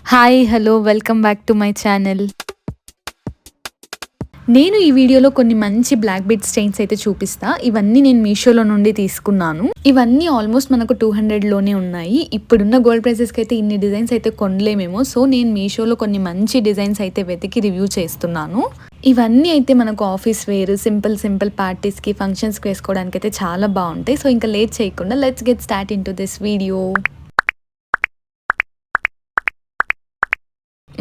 Hi hello welcome back to my channel. నేను ఈ వీడియోలో కొన్ని మంచి బ్లాక్ బీడ్స్ చైన్స్ అయితే చూపిస్తా. ఇవన్నీ నేను మీషోలో నుండి తీసుకున్నాను. ఇవన్నీ ఆల్మోస్ట్ మనకు 200లోనే ఉన్నాయి. ఇప్పుడున్న గోల్డ్ ప్రైసెస్కి అయితే ఇన్ని డిజైన్స్ అయితే కొనలేమేమో. సో నేను మీషోలో కొన్ని మంచి డిజైన్స్ అయితే వెతికి రివ్యూ చేస్తున్నాను. ఇవన్నీ అయితే మనకు ఆఫీస్ వేర్, సింపుల్ పార్టీస్కి, ఫంక్షన్స్కి వేసుకోవడానికి అయితే చాలా బాగుంటాయి. సో ఇంకా లేట్ చేయకుండా let's get start in to this video.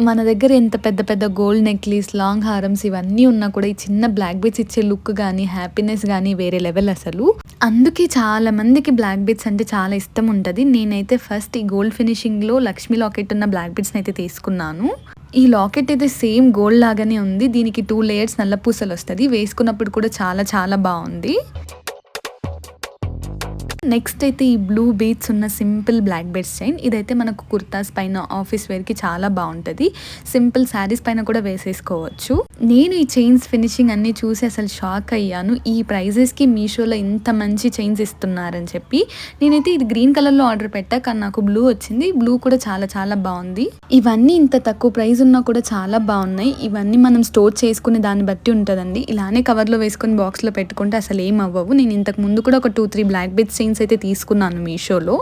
మన దగ్గర ఎంత పెద్ద పెద్ద గోల్డ్ నెక్లెస్, లాంగ్ హారమ్స్ ఇవన్నీ ఉన్నా కూడా ఈ చిన్న బ్లాక్ బీడ్స్ ఇచ్చే లుక్ కానీ, హ్యాపీనెస్ కానీ వేరే లెవెల్ అసలు. అందుకే చాలా మందికి బ్లాక్ బీడ్స్ అంటే చాలా ఇష్టం ఉంటుంది. నేనైతే ఫస్ట్ ఈ గోల్డ్ ఫినిషింగ్లో లక్ష్మీ లాకెట్ ఉన్న బ్లాక్ బీడ్స్ని అయితే తీసుకున్నాను. ఈ లాకెట్ అయితే సేమ్ గోల్డ్ లాగానే ఉంది. దీనికి 2 లేయర్స్ నల్ల పూసలు వస్తుంది. వేసుకున్నప్పుడు కూడా చాలా చాలా బాగుంది. నెక్స్ట్ అయితే ఈ బ్లూ బీడ్స్ ఉన్న సింపుల్ బ్లాక్ బీడ్స్ చైన్. ఇదైతే మనకు కుర్తాస్ పైన, ఆఫీస్ వేర్కి చాలా బాగుంటుంది. సింపుల్ శారీస్ పైన కూడా వేసేసుకోవచ్చు. నేను ఈ చైన్స్ ఫినిషింగ్ అన్ని చూసి అసలు షాక్ అయ్యాను. ఈ ప్రైజెస్కి మీషోలో ఇంత మంచి చైన్స్ ఇస్తున్నారని చెప్పి. నేనైతే ఇది గ్రీన్ కలర్లో ఆర్డర్ పెట్టా, కానీ నాకు బ్లూ వచ్చింది. బ్లూ కూడా చాలా చాలా బాగుంది. ఇవన్నీ ఇంత తక్కువ ప్రైస్ ఉన్నా కూడా చాలా బాగున్నాయి. ఇవన్నీ మనం స్టోర్ చేసుకునే దాన్ని బట్టి ఉంటుందండి. ఇలానే కవర్లో వేసుకొని బాక్స్లో పెట్టుకుంటే అసలు ఏం అవ్వవు. నేను ఇంతకు ముందు కూడా ఒక 2-3 బ్లాక్ బీడ్స్ చైన్స్ అయితే తీసుకున్నాను మీషోలో.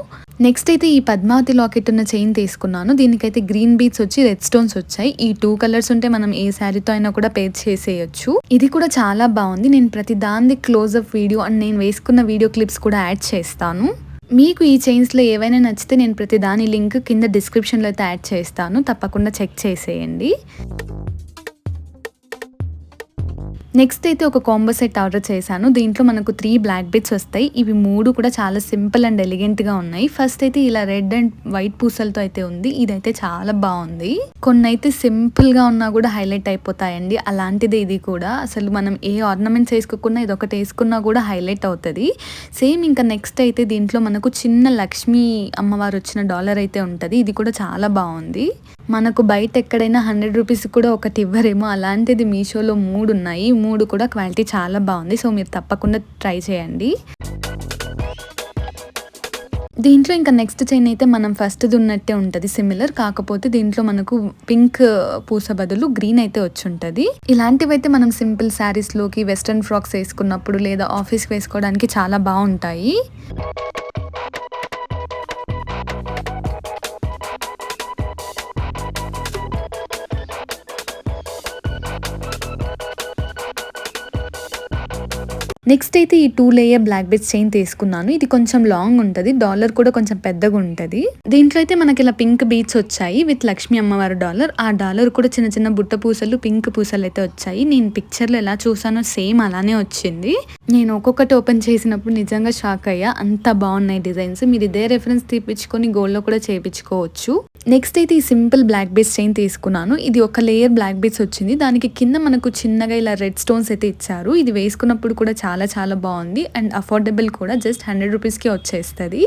నెక్స్ట్ అయితే ఈ పద్మావతి లాకెట్ ఉన్న చైన్ తీసుకున్నాను. దీనికైతే గ్రీన్ బీడ్స్ వచ్చి రెడ్ స్టోన్స్ వచ్చాయి. ఈ 2 కలర్స్ ఉంటే మనం ఏ శారీతో అయినా కూడా పేర్ చేసేయచ్చు. ఇది కూడా చాలా బాగుంది. నేను ప్రతి దాని క్లోజ్అప్ వీడియో అండ్ నేను వేసుకున్న వీడియో క్లిప్స్ కూడా యాడ్ చేస్తాను. మీకు ఈ చైన్స్లో ఏవైనా నచ్చితే నేను ప్రతి దాని లింక్ కింద డిస్క్రిప్షన్లో అయితే యాడ్ చేస్తాను. తప్పకుండా చెక్ చేసేయండి. నెక్స్ట్ అయితే ఒక కాంబో సెట్ ఆర్డర్ చేశాను. దీంట్లో మనకు 3 బ్లాక్ బీడ్స్ వస్తాయి. ఇవి 3 కూడా చాలా సింపుల్ అండ్ ఎలిగెంట్గా ఉన్నాయి. ఫస్ట్ అయితే ఇలా రెడ్ అండ్ వైట్ పూసలతో అయితే ఉంది. ఇదైతే చాలా బాగుంది. కొన్ని అయితే సింపుల్గా ఉన్నా కూడా హైలైట్ అయిపోతాయండి. అలాంటిదే ఇది కూడా. అసలు మనం ఏ ఆర్నమెంట్స్ వేసుకోకున్నా ఇది ఒకటి వేసుకున్నా కూడా హైలైట్ అవుతుంది. సేమ్ ఇంకా నెక్స్ట్ అయితే దీంట్లో మనకు చిన్న లక్ష్మీ అమ్మవారు వచ్చిన డాలర్ అయితే ఉంటుంది. ఇది కూడా చాలా బాగుంది. మనకు బయట ఎక్కడైనా 100 రూపీస్ కూడా ఒకటి ఇవ్వరేమో, అలాంటిది మీషోలో 3 ఉన్నాయి. 3 కూడా క్వాలిటీ చాలా బాగుంది. సో మీరు తప్పకుండా ట్రై చేయండి. దీంట్లో ఇంకా నెక్స్ట్ చైన్ అయితే మనం ఫస్ట్ది ఉన్నట్టే ఉంటుంది సిమిలర్. కాకపోతే దీంట్లో మనకు పింక్ పూస బదులు గ్రీన్ అయితే వచ్చి ఉంటుంది. ఇలాంటివైతే మనం సింపుల్ శారీస్లోకి, వెస్ట్రన్ ఫ్రాక్స్ వేసుకున్నప్పుడు లేదా ఆఫీస్కి వేసుకోవడానికి చాలా బాగుంటాయి. నెక్స్ట్ అయితే ఈ 2 లేయర్ బ్లాక్ బీడ్స్ చైన్ తీసుకున్నాను. ఇది కొంచెం లాంగ్ ఉంటుంది. డాలర్ కూడా కొంచెం పెద్దగా ఉంటుంది. దీంట్లో అయితే మనకి ఇలా పింక్ బీడ్స్ వచ్చాయి విత్ లక్ష్మీ అమ్మవారి డాలర్. ఆ డాలర్ కూడా చిన్న చిన్న బుట్ట పూసలు, పింక్ పూసలు అయితే వచ్చాయి. నేను పిక్చర్లో ఎలా చూసానో సేమ్ అలానే వచ్చింది. నేను ఒక్కొక్కటి ఓపెన్ చేసినప్పుడు నిజంగా షాక్ అయ్యా. అంత బాగున్నాయి డిజైన్స్. మీరు ఇదే రెఫరెన్స్ తీపించుకొని గోల్డ్లో కూడా చేయించుకోవచ్చు. నెక్స్ట్ అయితే ఈ సింపుల్ బ్లాక్ బీడ్స్ చైన్ తీసుకున్నాను. ఇది ఒక లేయర్ బ్లాక్ బీడ్స్ వచ్చింది. దానికి కింద మనకు చిన్నగా ఇలా రెడ్ స్టోన్స్ అయితే ఇచ్చారు. ఇది వేసుకున్నప్పుడు కూడా చాలా చాలా బాగుంది అండ్ అఫోర్డబుల్ కూడా. జస్ట్ 100 రూపీస్కి వచ్చేస్తుంది.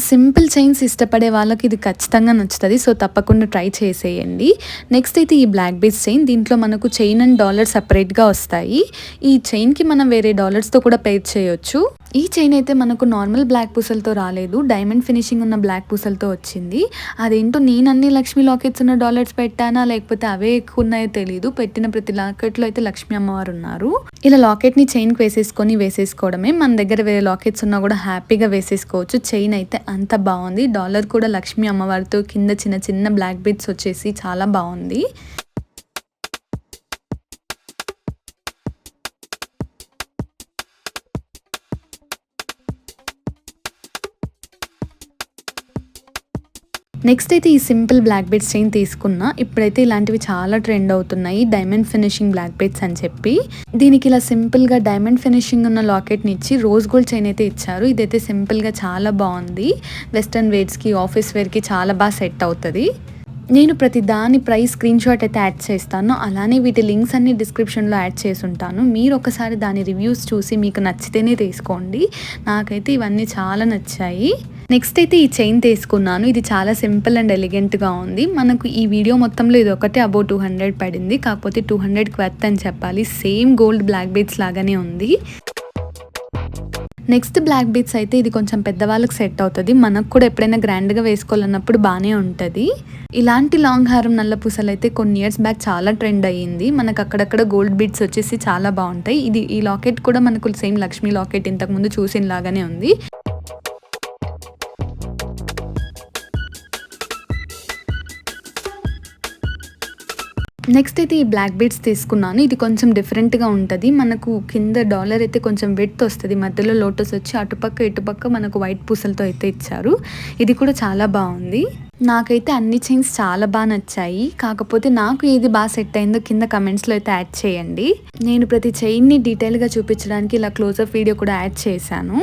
సింపుల్ చైన్స్ ఇష్టపడే వాళ్ళకి ఇది ఖచ్చితంగా నచ్చుతుంది. సో తప్పకుండా ట్రై చేసేయండి. నెక్స్ట్ అయితే ఈ బ్లాక్ బీడ్స్ చైన్. దీంట్లో మనకు చైన్ అండ్ డాలర్ సపరేట్గా వస్తాయి. ఈ చైన్కి మనం వేరే డాలర్స్తో కూడా పేర్ చేయొచ్చు. ఈ చైన్ అయితే మనకు నార్మల్ బ్లాక్ పూసలతో రాలేదు. డైమండ్ ఫినిషింగ్ ఉన్న బ్లాక్ పూసలతో వచ్చింది. అదేంటో నేను అన్ని లక్ష్మీ లాకెట్స్ ఉన్న డాలర్స్ పెట్టానా లేకపోతే అవే ఎక్కువ ఉన్నాయో తెలీదు. పెట్టిన ప్రతి లాకెట్లో అయితే లక్ష్మీ అమ్మవారు ఉన్నారు. ఇలా లాకెట్ని చైన్కి వేసేసుకోవడమే. మన దగ్గర వేరే లాకెట్స్ ఉన్నా కూడా హ్యాపీగా వేసేసుకోవచ్చు. చైన్ అయితే అంత బాగుంది. డాలర్ కూడా లక్ష్మీ అమ్మవారితో కింద చిన్న చిన్న బ్లాక్ బీడ్స్ వచ్చేసి చాలా బాగుంది. నెక్స్ట్ అయితే ఈ సింపుల్ బ్లాక్ బీడ్స్ చైన్ తీసుకున్నా. ఇప్పుడైతే ఇలాంటివి చాలా ట్రెండ్ అవుతున్నాయి, డైమండ్ ఫినిషింగ్ బ్లాక్ బీడ్స్ అని చెప్పి. దీనికి ఇలా సింపుల్గా డైమండ్ ఫినిషింగ్ ఉన్న లాకెట్ని ఇచ్చి రోజ్ గోల్డ్ చైన్ అయితే ఇచ్చారు. ఇదైతే సింపుల్గా చాలా బాగుంది. వెస్ట్రన్ వేర్స్కి, ఆఫీస్ వేర్కి చాలా బాగా సెట్ అవుతుంది. నేను ప్రతి దాని ప్రైస్ స్క్రీన్ షాట్ అయితే యాడ్ చేస్తాను. అలానే వీటి లింక్స్ అన్ని డిస్క్రిప్షన్లో యాడ్ చేసి ఉంటాను. మీరు ఒకసారి దాని రివ్యూస్ చూసి మీకు నచ్చితేనే తీసుకోండి. నాకైతే ఇవన్నీ చాలా నచ్చాయి. నెక్స్ట్ అయితే ఈ చైన్ తీసుకున్నాను. ఇది చాలా సింపుల్ అండ్ ఎలిగెంట్గా ఉంది. మనకు ఈ వీడియో మొత్తంలో ఇది ఒకటే అబౌట్ 200 పడింది. కాకపోతే 200కి వర్త్ అని చెప్పాలి. సేమ్ గోల్డ్ బ్లాక్ బీడ్స్ లాగానే ఉంది. నెక్స్ట్ బ్లాక్ బీడ్స్ అయితే ఇది కొంచెం పెద్దవాళ్ళకి సెట్ అవుతుంది. మనకు కూడా ఎప్పుడైనా గ్రాండ్గా వేసుకోవాలన్నప్పుడు బాగానే ఉంటుంది. ఇలాంటి లాంగ్ హారం నల్ల పూసలు అయితే కొన్ని ఇయర్స్ బ్యాక్ చాలా ట్రెండ్ అయ్యింది. మనకు అక్కడక్కడ గోల్డ్ బీడ్స్ వచ్చేసి చాలా బాగుంటాయి. ఈ లాకెట్ కూడా మనకు సేమ్ లక్ష్మీ లాకెట్ ఇంతకుముందు చూసిన లాగానే ఉంది. నెక్స్ట్ అయితే ఈ బ్లాక్ బీడ్స్ తీసుకున్నాను. ఇది కొంచెం డిఫరెంట్గా ఉంటుంది. మనకు కింద డాలర్ అయితే కొంచెం విడ్త్ వస్తుంది, మధ్యలో లోటస్ వచ్చి అటుపక్క ఇటుపక్క మనకు వైట్ పూసలతో అయితే ఇచ్చారు. ఇది కూడా చాలా బాగుంది. నాకైతే అన్ని చైన్స్ చాలా బాగా నచ్చాయి. కాకపోతే నాకు ఏది బాగా సెట్ అయిందో కింద కమెంట్స్లో అయితే యాడ్ చేయండి. నేను ప్రతి చైన్ని డీటెయిల్గా చూపించడానికి ఇలా క్లోజప్ వీడియో కూడా యాడ్ చేశాను.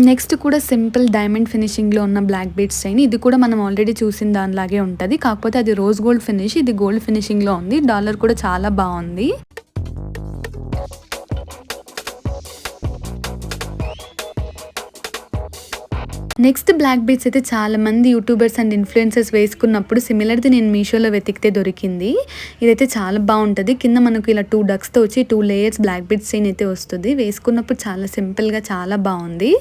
నెక్స్ట్ కూడా సింపుల్ డైమండ్ ఫినిషింగ్లో ఉన్న బ్లాక్ బీడ్స్ చైన్. ఇది కూడా మనం ఆల్రెడీ చూసిన దానిలాగే ఉంటుంది. కాకపోతే అది రోజ్ గోల్డ్ ఫినిష్, ఇది గోల్డ్ ఫినిషింగ్లో ఉంది. డాలర్ కూడా చాలా బాగుంది. నెక్స్ట్ బ్లాక్ బీడ్స్ అయితే చాలా మంది యూట్యూబర్స్ అండ్ ఇన్ఫ్లుయెన్సర్స్ వేసుకున్నప్పుడు సిమిలర్ది నేను మీషోలో వెతికితే దొరికింది. ఇదైతే చాలా బాగుంటుంది. కింద మనకు ఇలా 2 డక్స్తో వచ్చి 2 లేయర్స్ బ్లాక్ బీడ్స్ చైన్ అయితే వస్తుంది. వేసుకున్నప్పుడు చాలా సింపుల్గా చాలా బాగుంది.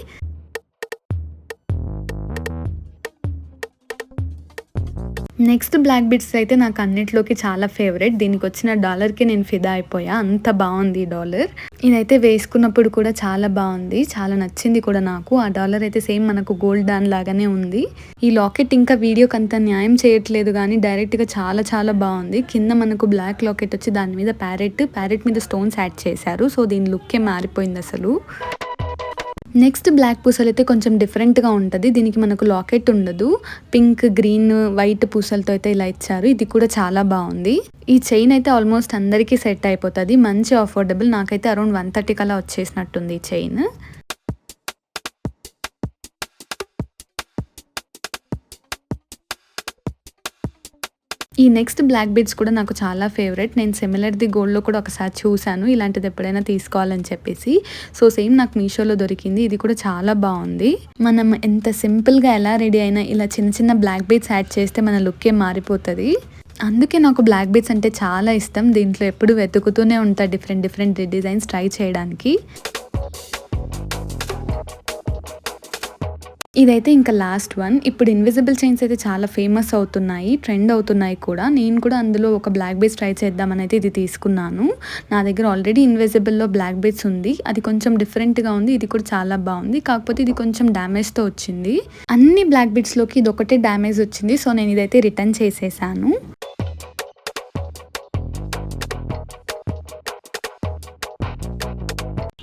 నెక్స్ట్ బ్లాక్ బీడ్స్ అయితే నాకు అన్నిట్లోకి చాలా ఫేవరెట్. దీనికి వచ్చిన డాలర్కి నేను ఫిదా అయిపోయా, అంత బాగుంది ఈ డాలర్. ఇదైతే వేసుకున్నప్పుడు కూడా చాలా బాగుంది, చాలా నచ్చింది కూడా నాకు. ఆ డాలర్ అయితే సేమ్ మనకు గోల్డ్ దాని లాగానే ఉంది. ఈ లాకెట్ ఇంకా వీడియోకి అంత న్యాయం చేయట్లేదు కానీ డైరెక్ట్గా చాలా చాలా బాగుంది. కింద మనకు బ్లాక్ లాకెట్ వచ్చి దాని మీద ప్యారెట్ మీద స్టోన్స్ యాడ్ చేశారు. సో దీని లుక్కే మారిపోయింది అసలు. నెక్స్ట్ బ్లాక్ పూసలు అయితే కొంచెం డిఫరెంట్గా ఉంటుంది. దీనికి మనకు లాకెట్ ఉండదు, పింక్ గ్రీన్ వైట్ పూసలతో అయితే ఇలా ఇచ్చారు. ఇది కూడా చాలా బాగుంది. ఈ చైన్ అయితే ఆల్మోస్ట్ అందరికీ సెట్ అయిపోతుంది, మంచి అఫోర్డబుల్. నాకైతే అరౌండ్ 130 కలా వచ్చేసినట్టుంది ఈ చైన్. ఈ నెక్స్ట్ బ్లాక్ బీడ్స్ కూడా నాకు చాలా ఫేవరెట్. నేను సిమిలర్ది గోల్డ్లో కూడా ఒకసారి చూశాను, ఇలాంటిది ఎప్పుడైనా తీసుకోవాలని చెప్పేసి. సో సేమ్ నాకు మీషోలో దొరికింది. ఇది కూడా చాలా బాగుంది. మనం ఎంత సింపుల్గా ఎలా రెడీ అయినా ఇలా చిన్న చిన్న బ్లాక్ బీడ్స్ యాడ్ చేస్తే మన లుక్కే మారిపోతుంది. అందుకే నాకు బ్లాక్ బీడ్స్ అంటే చాలా ఇష్టం. దీంట్లో ఎప్పుడు వెతుకుతూనే ఉంటా డిఫరెంట్ డిజైన్స్ ట్రై చేయడానికి. ఇదైతే ఇంకా లాస్ట్ వన్. ఇప్పుడు ఇన్విజిబుల్ చైన్స్ అయితే చాలా ఫేమస్ అవుతున్నాయి, ట్రెండ్ అవుతున్నాయి కూడా. నేను కూడా అందులో ఒక బ్లాక్ బీడ్స్ ట్రై చేద్దామని అయితే ఇది తీసుకున్నాను. నా దగ్గర ఆల్రెడీ ఇన్విజిబుల్లో బ్లాక్ బీడ్స్ ఉంది, అది కొంచెం డిఫరెంట్గా ఉంది. ఇది కూడా చాలా బాగుంది. కాకపోతే ఇది కొంచెం డ్యామేజ్తో వచ్చింది. అన్ని బ్లాక్ బీడ్స్లోకి ఇది ఒకటే డ్యామేజ్ వచ్చింది. సో నేను ఇదైతే రిటర్న్ చేసేసాను.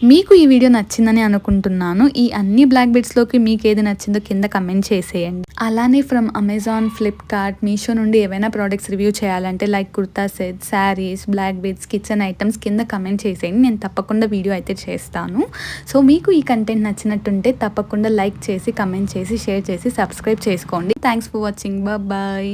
మీకు ఈ వీడియో నచ్చిందని అనుకుంటున్నాను. ఈ అన్ని బ్లాక్ బీడ్స్లోకి మీకు ఏది నచ్చిందో కింద కమెంట్ చేసేయండి. అలానే ఫ్రమ్ అమెజాన్, ఫ్లిప్కార్ట్, మీషో నుండి ఏవైనా ప్రోడక్ట్స్ రివ్యూ చేయాలంటే like kurta set, saris, black beads, kitchen items కింద కమెంట్ చేసేయండి. నేను తప్పకుండా వీడియో అయితే చేస్తాను. సో మీకు ఈ కంటెంట్ నచ్చినట్టుంటే తప్పకుండా లైక్ చేసి, కమెంట్ చేసి, షేర్ చేసి, సబ్స్క్రైబ్ చేసుకోండి. Thanks for watching. బాయ్.